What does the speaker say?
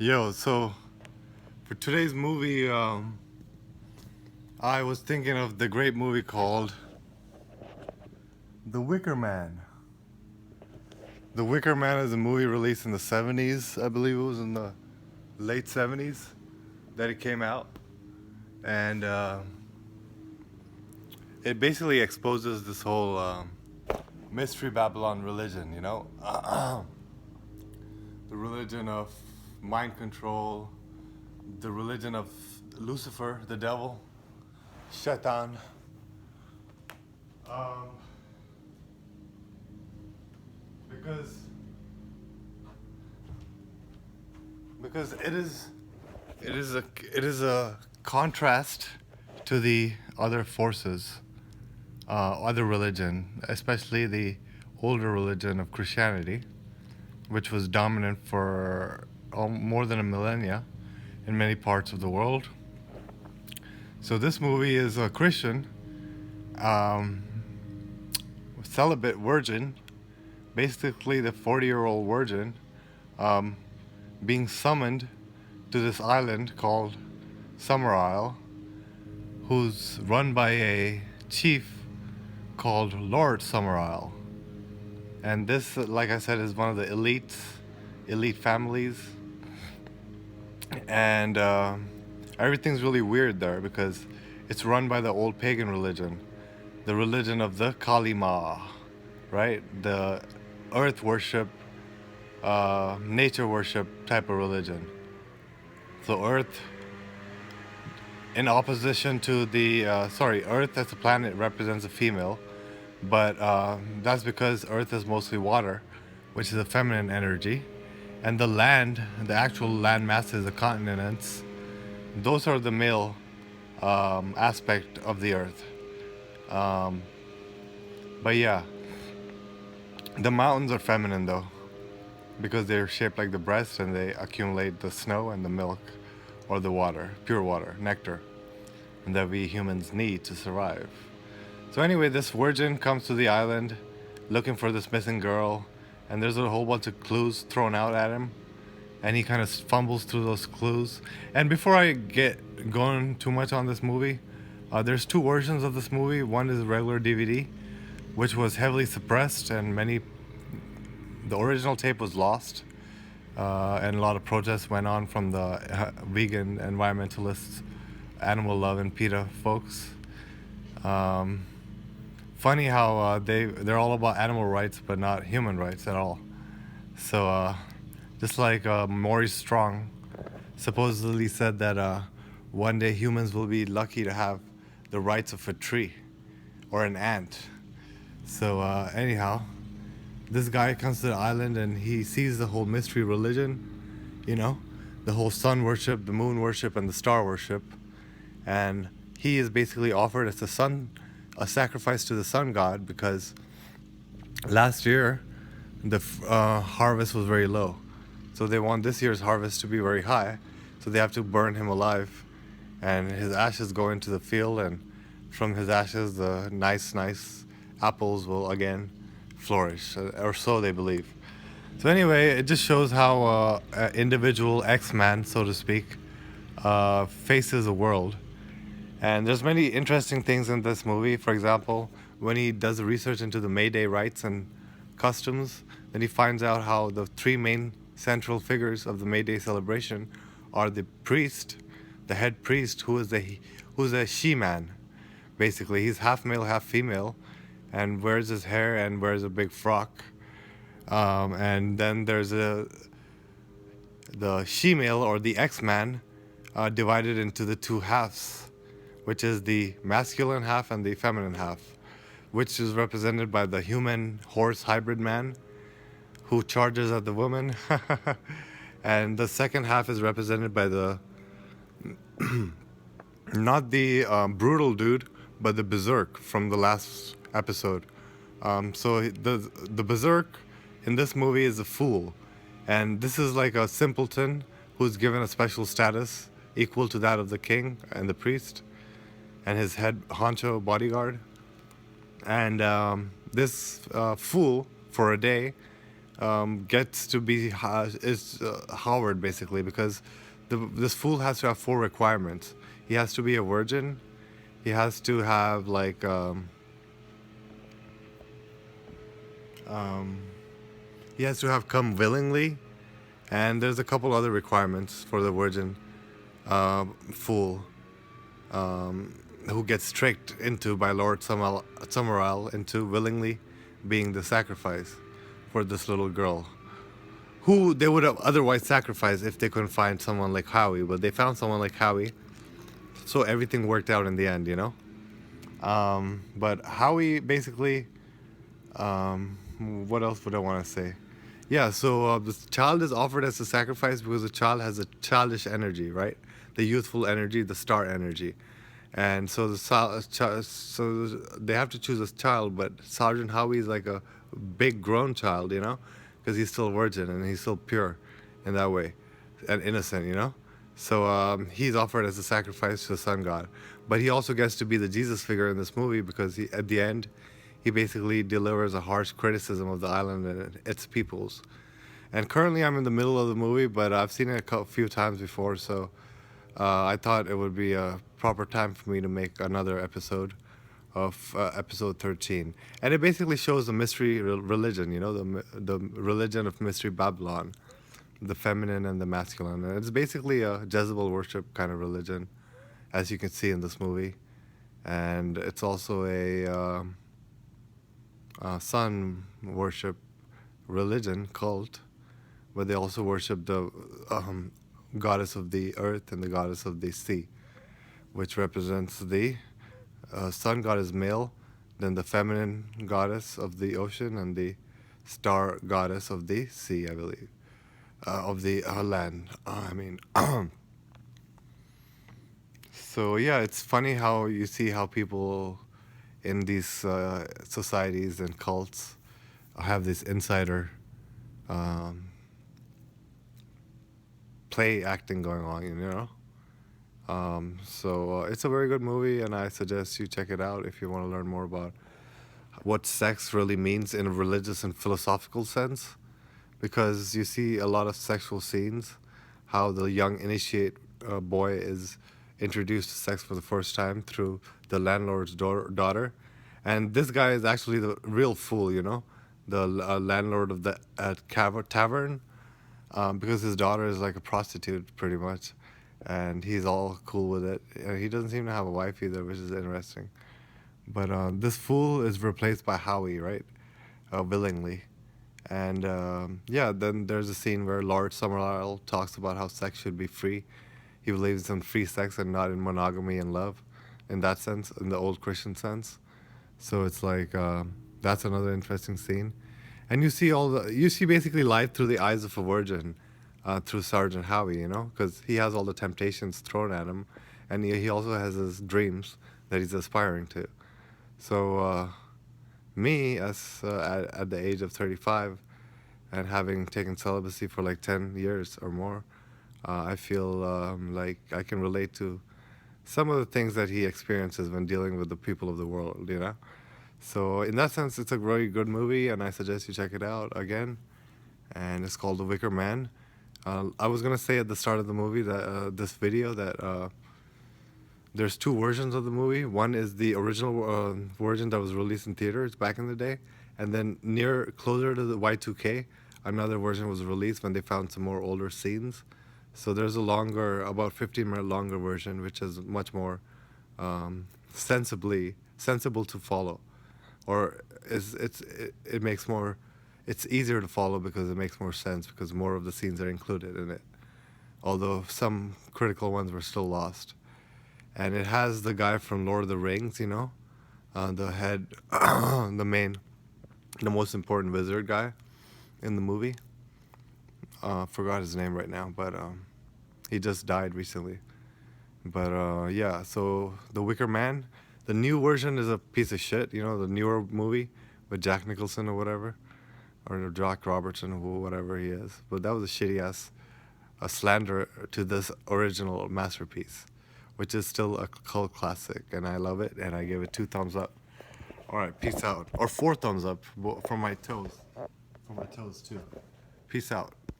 Yo, so for today's movie, I was thinking of the great movie called The Wicker Man. The Wicker Man is a movie released in the 70s, I believe it was in the late 70s that it came out. And it basically exposes this whole Mystery Babylon religion, you know? The religion of mind control, the religion of Lucifer, the devil, Shaitan. Um, because it is a contrast to the other forces, other religion, especially the older religion of Christianity, which was dominant for more than a millennia in many parts of the world. So this movie is a Christian, um, celibate virgin, basically the 40-year-old virgin, um, being summoned to this island called Summer Isle, who's run by a chief called Lord Summer Isle. And this, like I said, is one of the elite families. And everything's really weird there because it's run by the old pagan religion, the religion of the Kalima, right? The earth worship, nature worship type of religion. So Earth, in opposition to the Earth as a planet represents a female, but that's because Earth is mostly water, which is a feminine energy, and the land, the actual land masses, the continents, those are the male aspect of the Earth. Um, but yeah, the mountains are feminine though, because they're shaped like the breast and they accumulate the snow and the milk or the water, pure water, nectar, and that we humans need to survive. So anyway, this virgin comes to the island looking for this missing girl, and there's a whole bunch of clues thrown out at him, and he kind of fumbles through those clues. And before I get going too much on this movie, there's two versions of this movie. One is a regular DVD, which was heavily suppressed, and the original tape was lost, and a lot of protests went on from the vegan environmentalists, animal love, and PETA folks. Um, Funny how they're all about animal rights, but not human rights at all. So just like Maurice Strong supposedly said that one day humans will be lucky to have the rights of a tree or an ant. So anyhow, this guy comes to the island and he sees the whole mystery religion, you know, the whole sun worship, the moon worship, and the star worship. And he is basically offered as a sacrifice to the sun god because last year the harvest was very low. So they want this year's harvest to be very high. So they have to burn him alive. And his ashes go into the field, and from his ashes, the nice apples will again flourish, or so they believe. So anyway, it just shows how an individual X-Man, so to speak, faces the world. And there's many interesting things in this movie. For example, when he does the research into the May Day rites and customs, then he finds out how the three main central figures of the May Day celebration are the priest, the head priest, who's a she-man. Basically, he's half male, half female, and wears his hair and wears a big frock. And then there's the she-male or the X-man divided into the two halves, which is the masculine half and the feminine half, which is represented by the human horse hybrid man who charges at the woman. And the second half is represented by the not the brutal dude, but the berserk from the last episode. So the berserk in this movie is a fool, and this is like a simpleton who's given a special status equal to that of the king and the priest and his head honcho bodyguard. And this fool, for a day, gets to be is Howard basically because this fool has to have four requirements. He has to be a virgin. He has to have like he has to have come willingly, and there's a couple other requirements for the virgin fool who gets tricked into by Lord Summerall into willingly being the sacrifice for this little girl, who they would have otherwise sacrificed if they couldn't find someone like Howie. But they found someone like Howie, so everything worked out in the end, you know. But Howie basically, what else would I want to say? Yeah, so the child is offered as a sacrifice because the child has a childish energy, right? The youthful energy, the star energy, and so so they have to choose a child. But Sergeant Howie is like a big grown child, you know, because he's still virgin and he's still pure, in that way, and innocent, you know. So he's offered as a sacrifice to the sun god, but he also gets to be the Jesus figure in this movie because at the end, he basically delivers a harsh criticism of the island and its peoples. And currently, I'm in the middle of the movie, but I've seen it a few times before, so I thought it would be a proper time for me to make another episode of episode 13. And it basically shows the mystery religion, you know, the religion of Mystery Babylon, the feminine and the masculine. And it's basically a Jezebel worship kind of religion, as you can see in this movie. And it's also a sun worship religion cult, but they also worship the goddess of the earth and the goddess of the sea, which represents the sun god is male, then the feminine goddess of the ocean, and the star goddess of the sea, I believe, of the land. I mean, so yeah, it's funny how you see how people in these societies and cults have this insider um, play acting going on, you know. So it's a very good movie, and I suggest you check it out if you want to learn more about what sex really means in a religious and philosophical sense. Because you see a lot of sexual scenes, how the young initiate boy is introduced to sex for the first time through the landlord's daughter, and this guy is actually the real fool, you know, the landlord of the tavern, because his daughter is like a prostitute pretty much, and he's all cool with it. And he doesn't seem to have a wife either, which is interesting. But this fool is replaced by Howie, right? Willingly. And yeah, then there's a scene where Lord Summerall talks about how sex should be free. He believes in free sex and not in monogamy and love, in that sense, in the old Christian sense. So it's like that's another interesting scene, and you see basically life through the eyes of a virgin, through Sergeant Howie, you know, because he has all the temptations thrown at him, and he also has his dreams that he's aspiring to. So me, as at the age of 35, and having taken celibacy for like 10 years or more, I feel like I can relate to some of the things that he experiences when dealing with the people of the world, you know? So, in that sense, it's a very good movie, and I suggest you check it out again. And it's called The Wicker Man. I was gonna say at the start of the movie that this video that there's two versions of the movie. One is the original version that was released in theaters back in the day, and then closer to the Y2K, another version was released when they found some more older scenes. So there's a longer, about 15-minute longer version, which is much more sensible to follow, or it makes more, it's easier to follow because it makes more sense because more of the scenes are included in it. Although some critical ones were still lost, and it has the guy from Lord of the Rings, you know, the head, the most important wizard guy in the movie. Forgot his name right now, but he just died recently. But yeah, so The Wicker Man, the new version is a piece of shit. You know, the newer movie with Jack Nicholson or whatever, or Jack Robertson or whatever he is. But that was a shitty ass a slander to this original masterpiece, which is still a cult classic, and I love it, and I give it 2 thumbs up. All right, peace out, or 4 thumbs up from my toes. For my toes too. Peace out.